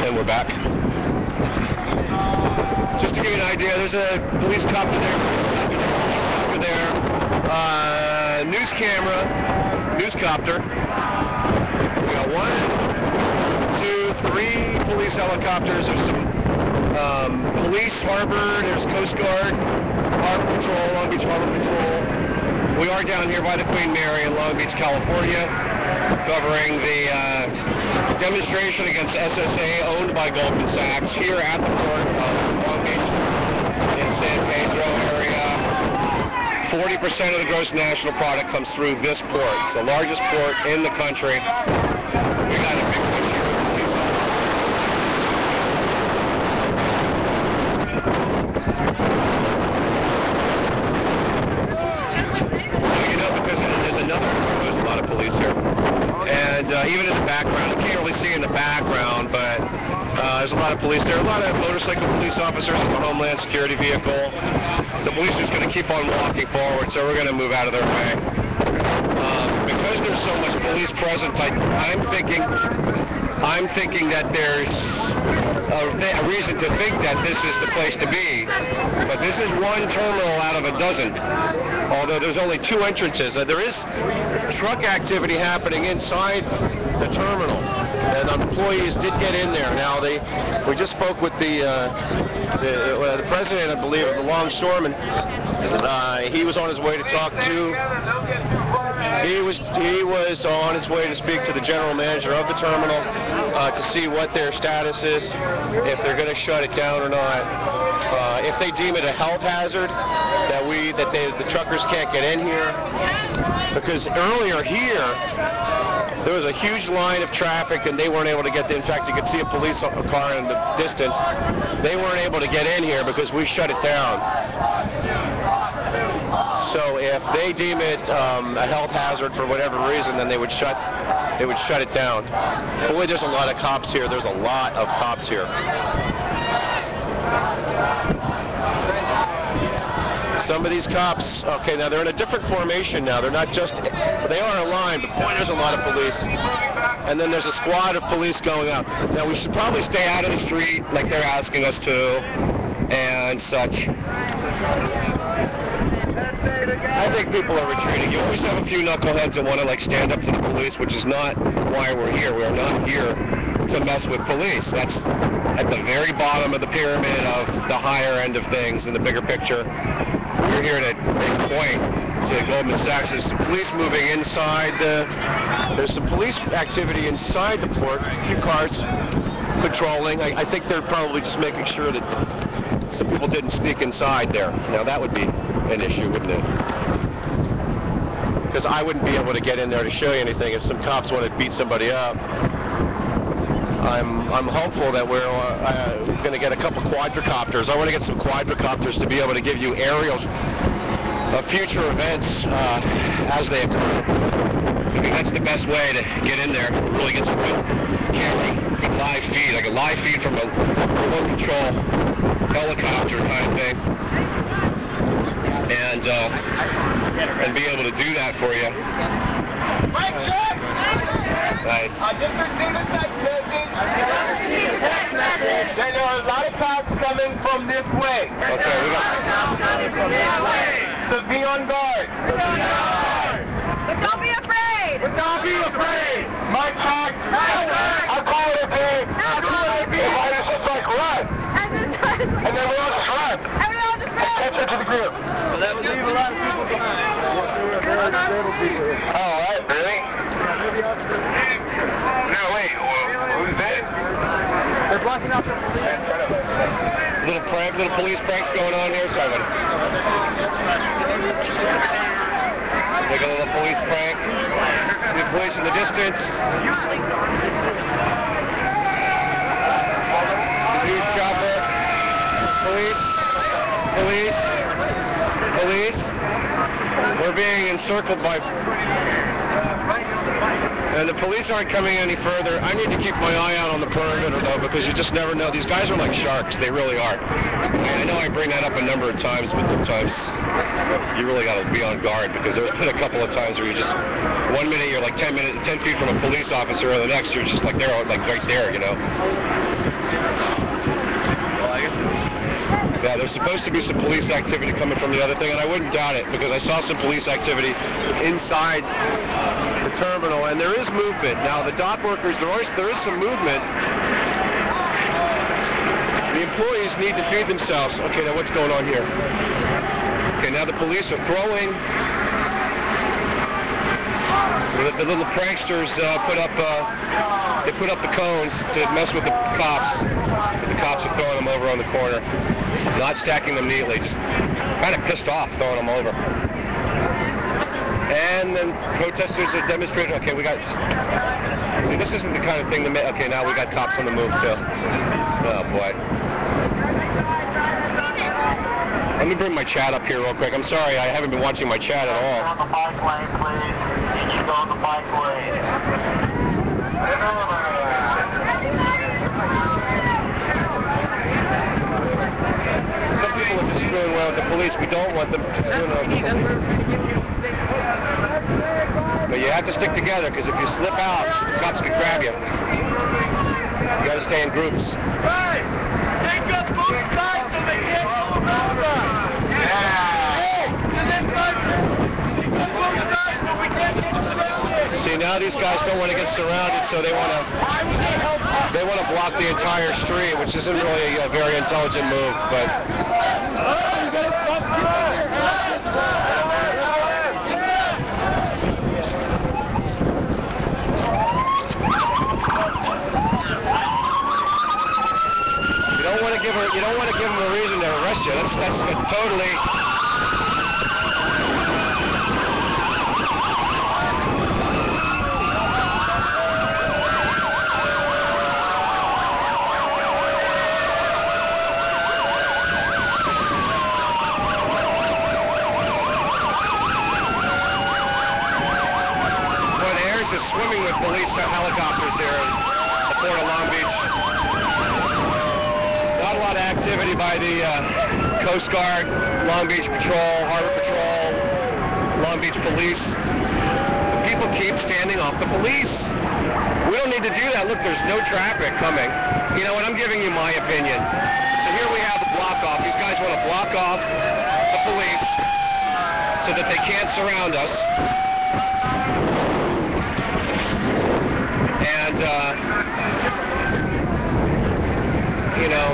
And we're back. Just to give you an idea, there's a police copter there, police copter there, news camera, news copter. We got 1, 2, 3 police helicopters. There's some police, harbor, there's Coast Guard, Harbor Patrol, Long Beach Harbor Patrol. We are down here by the Queen Mary in Long Beach, California, covering the demonstration against SSA owned by Goldman Sachs here at the port of Long Beach in San Pedro area. 40% of the gross national product comes through this port. It's the largest port in the country. We got a big picture of police officers. So you know, because there's a lot of police here. And even in the background, you can't really see in the background, but there's a lot of police there. A lot of motorcycle police officers. There's a Homeland Security vehicle. The police are just going to keep on walking forward, so we're going to move out of their way. Because there's so much police presence, I'm thinking that there's a reason to think that this is the place to be. But this is one terminal out of a dozen. Although there's only 2 entrances. There is truck activity happening inside the terminal, and employees did get in there. Now we just spoke with the president, I believe, of the longshoremen. He was on his way to talk to. He was on his way to speak to the general manager of the terminal to see what their status is, if they're going to shut it down or not. If they deem it a health hazard, that the truckers can't get in here, because earlier here there was a huge line of traffic and they weren't able to get in. In fact, you could see a police car in the distance. They weren't able to get in here because we shut it down. So if they deem it a health hazard for whatever reason, then they would shut it down. Boy, there's a lot of cops here. There's a lot of cops here. Some of these cops, okay, now they're in a different formation now. They're not just, they are aligned, but boy, there's a lot of police. And then there's a squad of police going out. Now, we should probably stay out of the street like they're asking us to and such. I think people are retreating. You always have a few knuckleheads that want to stand up to the police, which is not why we're here. We are not here to mess with police. That's at the very bottom of the pyramid of the higher end of things in the bigger picture. We're here to make a point to Goldman Sachs. There's some police moving inside there's some police activity inside the port. A few cars patrolling. I think they're probably just making sure that some people didn't sneak inside there. Now that would be an issue, wouldn't it? Because I wouldn't be able to get in there to show you anything if some cops wanted to beat somebody up. I'm hopeful that we're going to get a couple quadricopters. I want to get some quadricopters to be able to give you aerials of future events as they occur. I think that's the best way to get in there, really get some good camera, good live feed, like a live feed from a remote control helicopter kind of thing, and be able to do that for you. Nice. I just received a text message. That there are a lot of cops coming from this way. Okay, we got. So be on guard. But don't be afraid. But don't be afraid. My check. I call it a day. Everybody just run. And then we all just run. Attention to the group. Well, that would leave a lot of people behind. Oh, what? Really? No, wait. Who's that? They're blocking out the police. Little police pranks going on here. Sorry, buddy. Like a little police prank. The police in the distance. Huge chopper. Police. We're being encircled by... And the police aren't coming any further. I need to keep my eye out on the perimeter, though, because you just never know. These guys are like sharks. They really are. I know I bring that up a number of times, but sometimes you really got to be on guard, because there's been a couple of times where you just, 1 minute you're like 10 feet from a police officer, and the next you're just like there, like right there, you know. Yeah, there's supposed to be some police activity coming from the other thing, and I wouldn't doubt it, because I saw some police activity inside the terminal, and there is movement. Now, the dock workers, there is some movement. The employees need to feed themselves. Okay, now what's going on here? Okay, now the police are throwing. The little pranksters put up the cones to mess with the cops. The cops are throwing them over on the corner, not stacking them neatly, just kind of pissed off throwing them over. And then protesters are demonstrating. Okay, we got. See, this isn't the kind of thing that. Okay, now we got cops on the move too. Oh boy. Let me bring my chat up here real quick. I'm sorry, I haven't been watching my chat at all. On the bike lane, please. You go on the bike lane. Some people are just screwing around with the police. We don't want them screwing around with the police. But you have to stick together, because if you slip out, cops can grab you. You got to stay in groups. Hey! Take up both sides so they can't go around us! See, now these guys don't want to get surrounded, so they want to block the entire street, which isn't really a very intelligent move, but. You don't want to give them a reason to arrest you. That's totally. Is swimming with police helicopters there in the port of Long Beach. Not a lot of activity by the Coast Guard, Long Beach Patrol, Harbor Patrol, Long Beach Police. People keep standing off the police. We don't need to do that. Look, there's no traffic coming. You know what? I'm giving you my opinion. So here we have a block off. These guys want to block off the police so that they can't surround us. And, you know,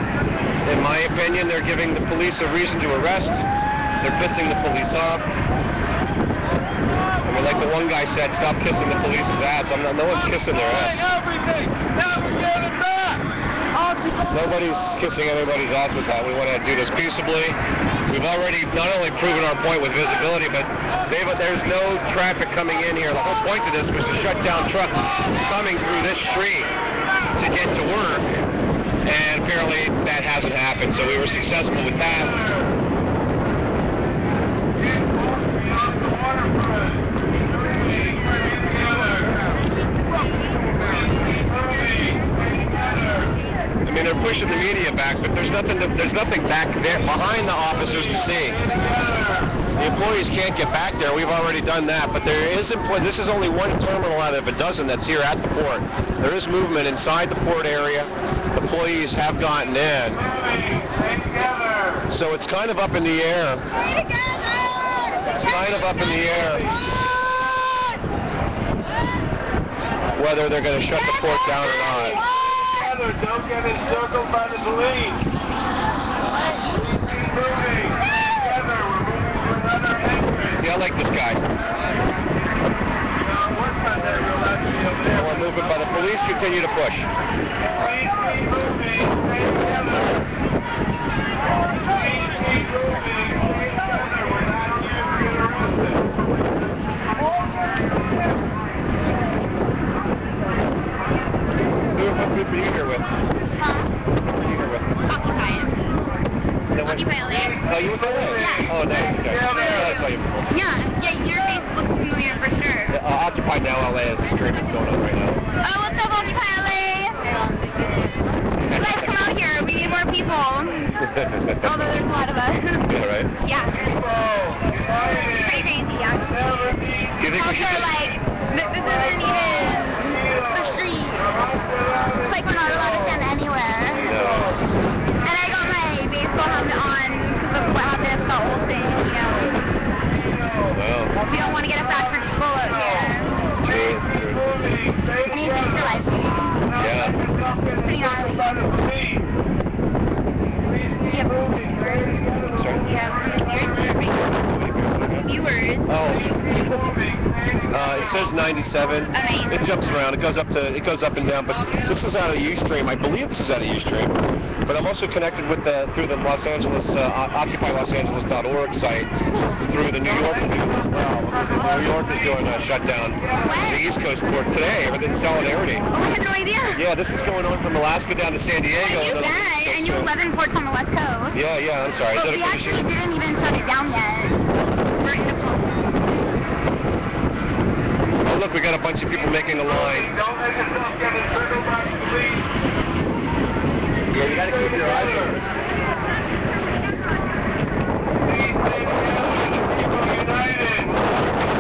in my opinion, they're giving the police a reason to arrest. They're pissing the police off. I mean, like the one guy said, stop kissing the police's ass. No one's kissing their ass. Nobody's kissing anybody's ass with that. We want to do this peaceably. We've already not only proven our point with visibility, but there's no traffic coming in here. The whole point of this was to shut down trucks coming through this street to get to work, and apparently that hasn't happened, so we were successful with that. I mean, they're pushing the media back, but there's nothing back there behind the officers to see. The employees can't get back there. We've already done that, but this is only one terminal out of a dozen that's here at the port. There is movement inside the port area. Employees have gotten in. So it's kind of up in the air. It's kind of up in the air whether they're going to shut the port down or not. Don't get encircled by the police. Moving. Together. We're moving to another entrance. See, I like this guy. We're moving, but the police continue to push. Please keep moving. Stay together. Please keep moving. Stay together. We're not here to get arrested. What group are you here with? Huh? Who are you here with? Occupiers. Occupy LA. Oh, you were from LA? Yeah. Oh, nice. Okay. Yeah, I saw you before. Yeah, your face looks familiar for sure. Occupy Now LA is a stream that's going on right now. Oh, what's up, Occupy LA? You guys come out here. We need more people. Although there's a lot of us. Yeah, right? Yeah. It's pretty crazy, actually. Do you think we should Also, just... like, this isn't even the street. It's like we're not allowed to stand anywhere. No. And I got my baseball helmet on because of what happened to Scott Olsen, you know. Well, We don't want to get a fractured skull out here. true. And you thanks for live streaming. Yeah. It's pretty gnarly. Do you have like, viewers? Sorry? Do you have viewers? Do you have viewers? It says 97. Nice. It jumps around. It goes up and down. But this is out of Ustream. I believe this is out of Ustream. But I'm also connected with through the Los Angeles OccupyLosAngeles.org site through the New York feed as well. Because New York is doing a shutdown. The East Coast port today. Everything's solidarity. Oh, I had no idea. Yeah, this is going on from Alaska down to San Diego. I knew that. I knew 11 ports on the West Coast. Yeah. I'm sorry. Is But that we a actually condition? didn't even shut it down yet. We're in the Oh, look, we got a bunch of people making the line. Don't let yourself get circled by the police. Yeah, you got to keep your eyes open. Please stay together. People united.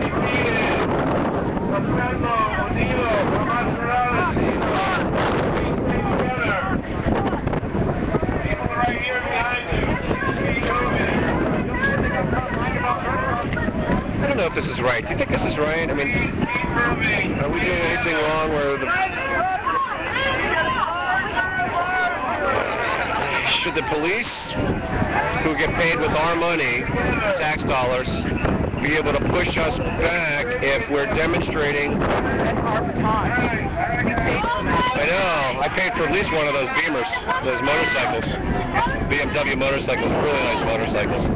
Defeated. From Fresno, Odilo, from Morales. Please stay together. People right here behind you. Keep moving. I don't know if this is right. Do you think this is right? I mean, Keep moving. are we doing anything wrong where should the police, who get paid with our money, tax dollars, be able to push us back if we're demonstrating? I know. I paid for at least one of those Beamers, those motorcycles, BMW motorcycles, really nice motorcycles.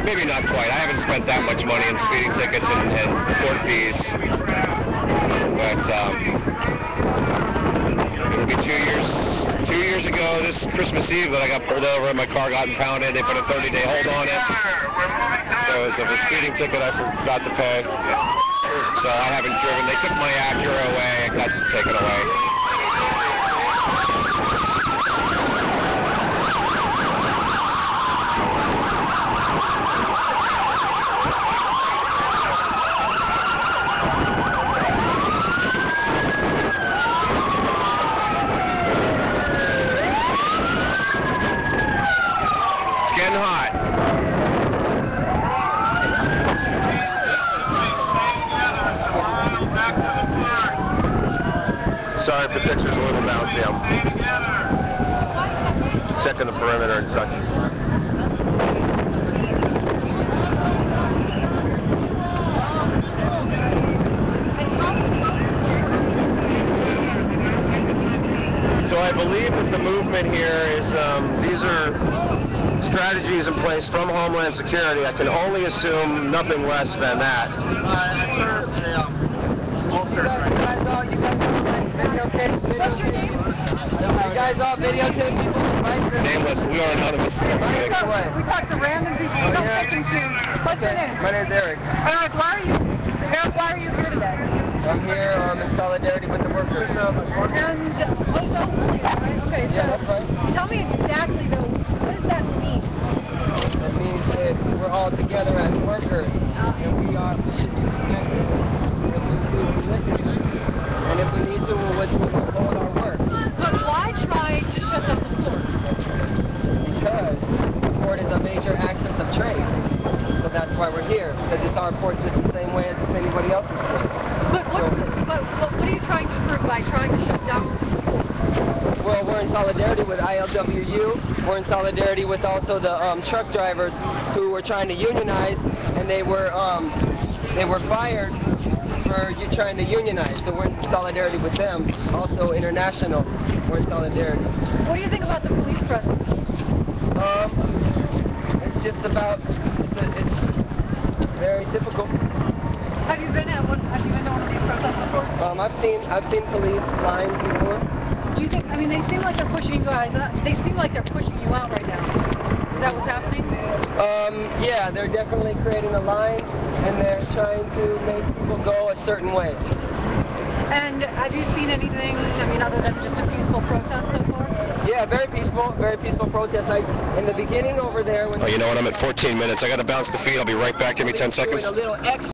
Maybe not quite. I haven't spent that much money in speeding tickets and court fees. But it'll be 2 years ago this Christmas Eve that I got pulled over and my car got impounded. They put a 30-day hold on it. Because of a speeding ticket I forgot to pay. So I haven't driven. They took my Acura away. It got taken away. It's getting hot. Sorry if the picture's a little bouncy. I'm checking the perimeter and such. So I believe that the movement here is, these are strategies in place from Homeland Security. I can only assume nothing less than that. What's your name? You guys all videotape people? Nameless, we are anonymous. We talk to random people. What's your name? My name is Eric. Eric, why are you here today? I'm here in solidarity with the workers. And right? Okay, so Yeah, that's right. tell me exactly though, what does that mean? That means that we're all together as workers, and we should be respected, and we listen to. And if we need to, we'll hold our work. But why try to shut down the port? Because the port is a major axis of trade. So that's why we're here, because it's our port just the same way as it's anybody else's port. But what are you trying to prove by trying to shut down the port? Well, we're in solidarity with ILWU. We're in solidarity with also the truck drivers who were trying to unionize, and they were fired for trying to unionize. So we're in solidarity with them. Also international, we're in solidarity. What do you think about the police presence? It's just about, it's very typical. Have you been to one of these protests before? I've seen police lines before. Do you think? I mean, they seem like they're pushing you guys. They seem like they're pushing you out right now. that what's happening? Yeah, they're definitely creating a line, and they're trying to make people go a certain way. And have you seen anything, I mean, other than just a peaceful protest so far? Yeah, very peaceful protest. In the beginning over there when... Oh, you know what? I'm at 14 minutes. I got to bounce the feed. I'll be right back. Give me 10 seconds. Doing a little